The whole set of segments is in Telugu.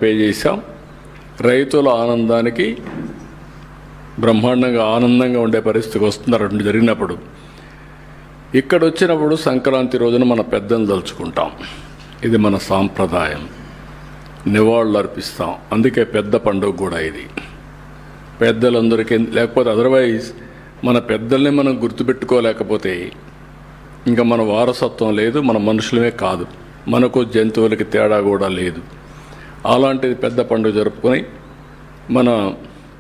పే చేశాం. రైతుల ఆనందానికి బ్రహ్మాండంగా ఆనందంగా ఉండే పరిస్థితికి వస్తున్నారు. రెండు జరిగినప్పుడు ఇక్కడ వచ్చినప్పుడు సంక్రాంతి రోజున మన పెద్దలను తలుచుకుంటాం. ఇది మన సాంప్రదాయం, నివాళులు అర్పిస్తాం. అందుకే పెద్ద పండుగ కూడా ఇది. పెద్దలందరికీ లేకపోతే అదర్వైజ్ మన పెద్దల్ని మనం గుర్తుపెట్టుకోలేకపోతే ఇంకా మన వారసత్వం లేదు, మన మనుషులమే కాదు, మనకు జంతువులకి తేడా కూడా లేదు. అలాంటిది పెద్ద పండుగ జరుపుకొని మన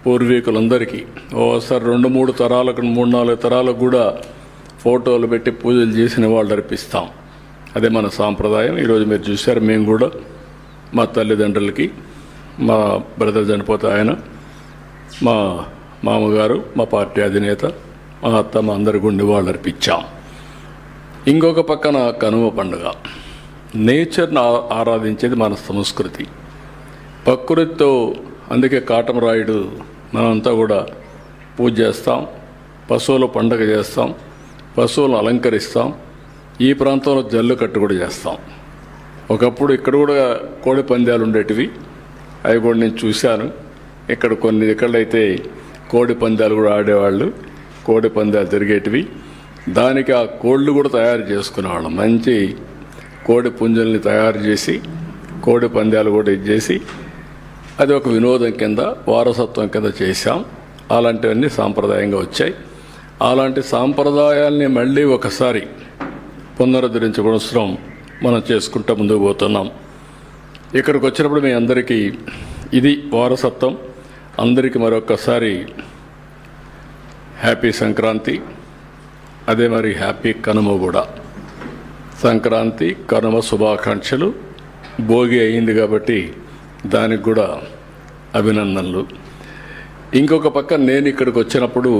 పూర్వీకులందరికీ ఓసారి 2-3 తరాలకు 3-4 తరాలకు కూడా ఫోటోలు పెట్టి పూజలు చేసిన వాళ్ళు అర్పిస్తాం. అదే మన సాంప్రదాయం. ఈరోజు మీరు చూశారు, మేము కూడా మా తల్లిదండ్రులకి, మా బ్రదర్ చనిపోతే ఆయన, మా మామగారు, మా పార్టీ అధినేత, మా అత్త, మా అందరి గుండె వాళ్ళు అర్పించాం. ఇంకొక పక్కన కనుమ పండుగ. నేచర్ని ఆరాధించేది మన సంస్కృతి. ప్రకృతితో, అందుకే కాటమరాయుడు మనంతా కూడా పూజ చేస్తాం, పశువుల పండుగ చేస్తాం, పశువులను అలంకరిస్తాం. ఈ ప్రాంతంలో జల్లికట్టు కూడా చేస్తాం. ఒకప్పుడు ఇక్కడ కూడా కోడి పందాలు ఉండేటివి, అవి కూడా నేను చూశాను. ఇక్కడ కొన్ని ఎక్కడైతే కోడి పందాలు కూడా ఆడేవాళ్ళు, కోడి పందాలు తిరిగేటివి. దానికి ఆ కోళ్ళు కూడా తయారు చేసుకునేవాళ్ళం. మంచి కోడి పుంజల్ని తయారు చేసి కోడి పందాలు కూడా చేసి అది ఒక వినోదం కింద, వారసత్వం కింద చేశాం. అలాంటివన్నీ సాంప్రదాయంగా వచ్చాయి. అలాంటి సాంప్రదాయాల్ని మళ్ళీ ఒకసారి పునరుద్ధరించుకోవడం మనం చేసుకుంటూ ముందుకు పోతున్నాం. ఇక్కడికి వచ్చినప్పుడు మీ అందరికీ ఇది వారసత్వం. అందరికీ మరొకసారి హ్యాపీ సంక్రాంతి. అదే మరి హ్యాపీ కనుమ కూడా. సంక్రాంతి కనుమ శుభాకాంక్షలు. భోగి అయింది కాబట్టి దానికి కూడా అభినందనలు. ఇంకొక పక్క నేను ఇక్కడికి వచ్చినప్పుడు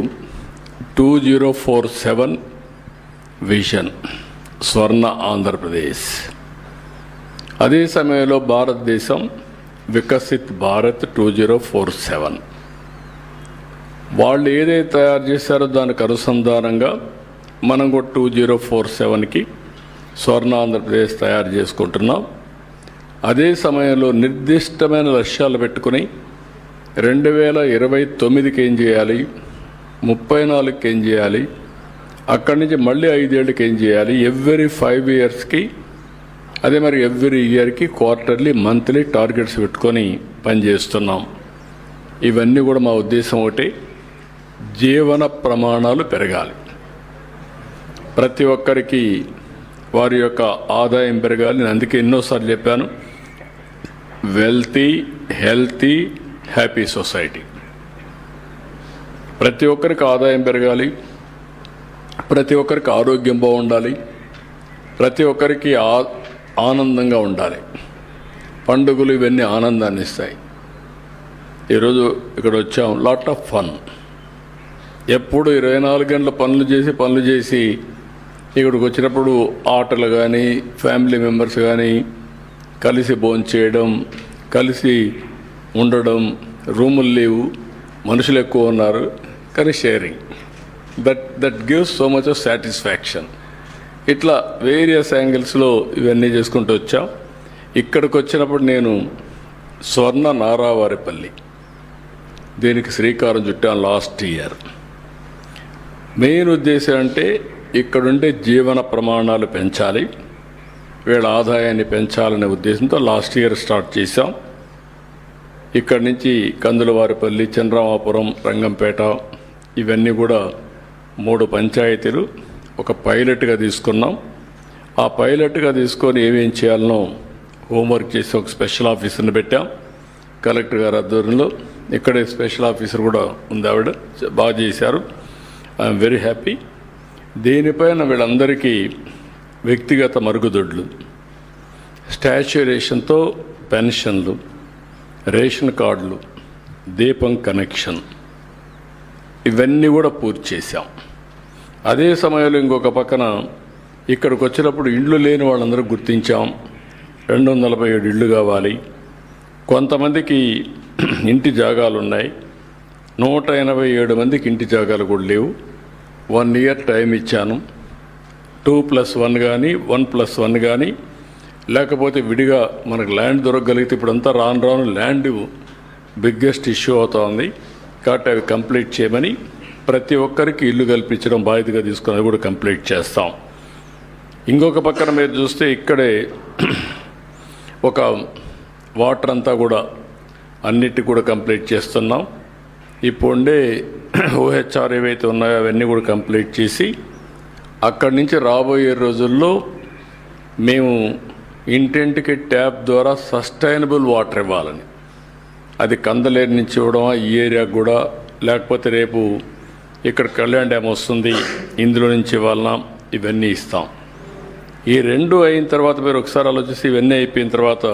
2047 విజన్, స్వర్ణ ఆంధ్రప్రదేశ్. అదే సమయంలో భారతదేశం వికసిత్ భారత్ 2047. వాళ్ళు ఏదైతే తయారు చేశారో దానికి అనుసంధానంగా మనం కూడా 2047కి స్వర్ణ ఆంధ్రప్రదేశ్ తయారు చేసుకుంటున్నాం. అదే సమయంలో నిర్దిష్టమైన లక్ష్యాలు పెట్టుకుని 2029కి ఏం చేయాలి, 34కి ఏం చేయాలి, అక్కడి నుంచి మళ్ళీ 5 ఏళ్ళకి ఏం చేయాలి, ఎవ్రీ 5 ఇయర్స్కి, అదే మరి ఎవ్రీ ఇయర్కి క్వార్టర్లీ, మంత్లీ టార్గెట్స్ పెట్టుకొని పనిచేస్తున్నాం. ఇవన్నీ కూడా మా ఉద్దేశం ఒకటి, జీవన ప్రమాణాలు పెరగాలి. ప్రతి ఒక్కరికి వారి యొక్క ఆదాయం పెరగాలి. నేను అందుకే ఎన్నోసార్లు చెప్పాను, వెల్తీ, హెల్తీ, హ్యాపీ సొసైటీ. ప్రతి ఒక్కరికి ఆదాయం పెరగాలి, ప్రతి ఒక్కరికి ఆరోగ్యం బాగుండాలి, ప్రతి ఒక్కరికి ఆనందంగా ఉండాలి. పండుగలు ఇవన్నీ ఆనందాన్ని ఇస్తాయి. ఈరోజు ఇక్కడ వచ్చాం, లాట్ ఆఫ్ ఫన్. ఎప్పుడు 24 గంటల పనులు చేసి ఇక్కడికి వచ్చినప్పుడు ఆటలు కానీ, ఫ్యామిలీ మెంబర్స్ కానీ కలిసి భోంచేయడం, కలిసి ఉండడం. రూములు లేవు, మనుషులు ఎక్కువ ఉన్నారు, కానీ sharing, that gives so much of satisfaction. ఇట్లా వేరియస్ యాంగిల్స్లో ఇవన్నీ చేసుకుంటూ వచ్చాం. ఇక్కడికి వచ్చినప్పుడు నేను స్వర్ణ నారావారిపల్లి దీనికి శ్రీకారం చుట్టాను లాస్ట్ ఇయర్. మెయిన్ ఉద్దేశం అంటే ఇక్కడుండే జీవన ప్రమాణాలు పెంచాలి, వీళ్ళ ఆదాయాన్ని పెంచాలనే ఉద్దేశంతో లాస్ట్ ఇయర్ స్టార్ట్ చేశాం. ఇక్కడి నుంచి కందులవారిపల్లి, చంద్రమాపురం, రంగంపేట ఇవన్నీ కూడా 3 పంచాయతీలు ఒక పైలట్గా తీసుకున్నాం. ఆ పైలట్గా తీసుకొని ఏమేం చేయాలనో హోంవర్క్ చేసి ఒక స్పెషల్ ఆఫీసర్ని పెట్టాం కలెక్టర్ గారి ఆధ్వర్యంలో. ఇక్కడే స్పెషల్ ఆఫీసర్ కూడా ఉంది, ఆవిడ బాగా చేశారు. I'm very happy. దీనిపైన వీళ్ళందరికీ వ్యక్తిగత మరుగుదొడ్లు, స్టాచ్యురేషన్తో పెన్షన్లు, రేషన్ కార్డులు, దీపం కనెక్షన్ ఇవన్నీ కూడా పూర్తి చేశాం. అదే సమయంలో ఇంకొక పక్కన ఇక్కడికి వచ్చినప్పుడు ఇండ్లు లేని వాళ్ళందరూ గుర్తించాం. 247 ఇళ్ళు కావాలి. కొంతమందికి ఇంటి జాగాలు ఉన్నాయి, 187 మందికి ఇంటి జాగాలు కూడా లేవు. 1 ఇయర్ టైం ఇచ్చాను. 2+1 కానీ 1+1 కానీ లేకపోతే విడిగా మనకు ల్యాండ్ దొరకగలిగితే ఇప్పుడంతా రాను రాను ల్యాండ్ బిగ్గెస్ట్ ఇష్యూ అవుతోంది. కాబట్టి అవి కంప్లీట్ చేయమని ప్రతి ఒక్కరికి ఇల్లు కల్పించడం బాధ్యతగా తీసుకుని అది కూడా కంప్లీట్ చేస్తాం. ఇంకొక పక్కన మీరు చూస్తే ఇక్కడే ఒక వాటర్ అంతా కూడా అన్నిటి కూడా కంప్లీట్ చేస్తున్నాం. ఇప్పుడు ఉండే ఓహెచ్ఆర్ ఏవైతే ఉన్నాయో అవన్నీ కూడా కంప్లీట్ చేసి అక్కడి నుంచి రాబోయే రోజుల్లో మేము ఇంటింటికి ట్యాప్ ద్వారా సస్టైనబుల్ వాటర్ ఇవ్వాలని, అది కందలేరు నుంచి ఇవ్వడం ఈ ఏరియాకు కూడా, లేకపోతే రేపు ఇక్కడ కళ్యాణ్ డ్యామ్ వస్తుంది ఇందులో నుంచి ఇవ్వాలన్నా ఇవన్నీ ఇస్తాం. ఈ రెండు అయిన తర్వాత మీరు ఒకసారి ఆలోచిస్తే ఇవన్నీ అయిపోయిన తర్వాత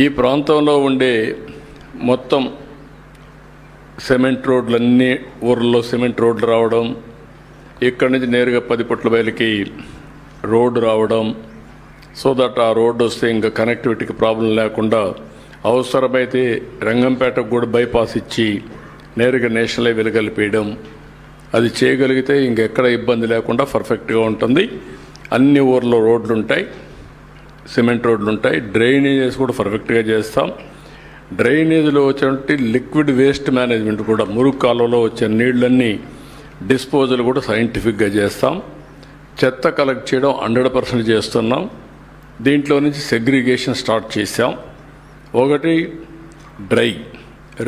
ఈ ప్రాంతంలో ఉండే మొత్తం సిమెంట్ రోడ్లన్నీ ఊర్లో సిమెంట్ రోడ్లు రావడం, ఇక్కడి నుంచి నేరుగా 10 పుట్ల బయలుకి రోడ్డు రావడం, సో దట్ ఆ రోడ్డు వస్తే ఇంకా కనెక్టివిటీకి ప్రాబ్లం లేకుండా అవసరమైతే రంగంపేటకు కూడా బైపాస్ ఇచ్చి నేరుగా నేషనల్ హైవేలు కలిపేయడం, అది చేయగలిగితే ఇంకెక్కడ ఇబ్బంది లేకుండా పర్ఫెక్ట్గా ఉంటుంది. అన్ని ఊర్లో రోడ్లు ఉంటాయి, సిమెంట్ రోడ్లు ఉంటాయి. డ్రైనేజెస్ కూడా పర్ఫెక్ట్గా చేస్తాం. డ్రైనేజీలో వచ్చేటువంటి లిక్విడ్ వేస్ట్ మేనేజ్మెంట్ కూడా, మురుగు కాలువలో వచ్చే నీళ్ళన్నీ డిస్పోజల్ కూడా సైంటిఫిక్గా చేస్తాం. చెత్త కలెక్ట్ చేయడం 100% చేస్తున్నాం. దీంట్లో నుంచి సెగ్రిగేషన్ స్టార్ట్ చేసాం. 1 డ్రై,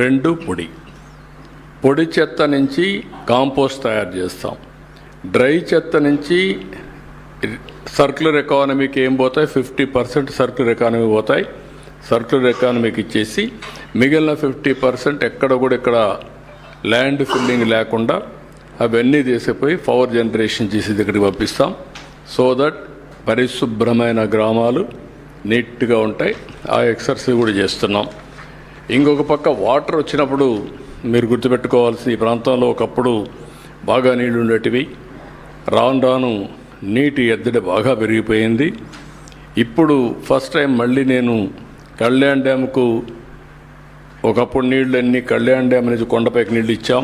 2 పొడి. పొడి చెత్త నుంచి కాంపోస్ట్ తయారు చేస్తాం. డ్రై చెత్త నుంచి సర్క్యులర్ ఎకానమీకి ఏం పోతాయి, 50% సర్క్యులర్ ఎకానమీ పోతాయి. సర్క్యులర్ ఎకానమీకి ఇచ్చేసి మిగిలిన 50% ఎక్కడ కూడా ఇక్కడ ల్యాండ్ ఫిల్లింగ్ లేకుండా అవన్నీ తీసిపోయి పవర్ జనరేషన్ చేసి దగ్గరికి పంపిస్తాం. సో దట్ పరిశుభ్రమైన గ్రామాలు నీట్గా ఉంటాయి. ఆ ఎక్సర్సైజ్ కూడా చేస్తున్నాం. ఇంకొక పక్క వాటర్ వచ్చినప్పుడు మీరు గుర్తుపెట్టుకోవాల్సిన, ఈ ప్రాంతంలో ఒకప్పుడు బాగా నీళ్లు ఉండేటివి, రాను రాను నీటి ఎద్దడి బాగా పెరిగిపోయింది. ఇప్పుడు ఫస్ట్ టైం మళ్ళీ నేను కళ్యాణ్ డ్యామ్కు ఒకప్పుడు నీళ్ళన్నీ కళ్యాణ్ డ్యామ్ నుంచి కొండపైకి నీళ్ళు ఇచ్చాం,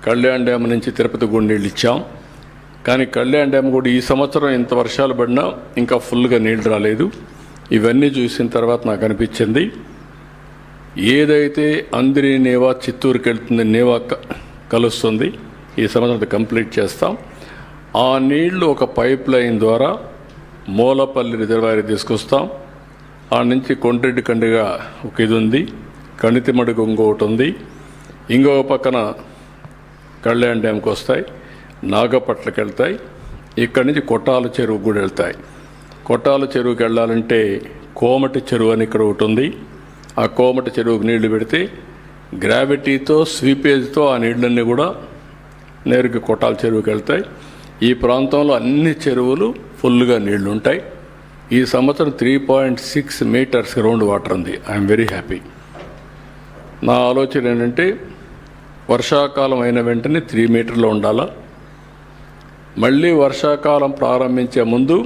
కళ్యాణ్ డ్యామ్ నుంచి తిరుపతి కూడా నీళ్ళు ఇచ్చాం. కానీ కళ్యాణ్ డ్యామ్ కూడా ఈ సంవత్సరం ఇంత వర్షాలు పడినా ఇంకా ఫుల్గా నీళ్ళు రాలేదు. ఇవన్నీ చూసిన తర్వాత నాకు అనిపించింది, ఏదైతే అందరి నేవా చిత్తూరుకి వెళ్తుంది, నేవా కలుస్తుంది, ఈ సంవత్సరం కంప్లీట్ చేస్తాం. ఆ నీళ్లు ఒక పైప్ లైన్ ద్వారా మూలపల్లి రిజర్వాయర్ తీసుకొస్తాం. ఆ నుంచి కొండ్రెడ్డి కండిగా ఒక ఇది ఉంది, కణితిమడుగు ఇంకొకటి ఉంది, ఇంకొక పక్కన కళ్యాణ్ డ్యామ్కి వస్తాయి, నాగపట్లకి వెళ్తాయి, ఇక్కడి నుంచి కొట్టాల చెరువుకు కూడా వెళ్తాయి. కొట్టాల చెరువుకి వెళ్ళాలంటే కోమటి చెరువు అని ఇక్కడ ఒకటి ఉంది. ఆ కోమటి చెరువుకు నీళ్లు పెడితే గ్రావిటీతో స్వీపేజ్తో ఆ నీళ్ళన్నీ కూడా నేరుగా కొట్టాల చెరువుకి వెళ్తాయి. ఈ ప్రాంతంలో అన్ని చెరువులు ఫుల్గా నీళ్లు ఉంటాయి. ఈ సంవత్సరం 3.6 మీటర్స్ గ్రౌండ్ వాటర్ ఉంది. I'm very happy. నా ఆలోచన ఏంటంటే వర్షాకాలం అయిన వెంటనే 3 మీటర్లు ఉండాలా. మళ్ళీ వర్షాకాలం ప్రారంభించే ముందు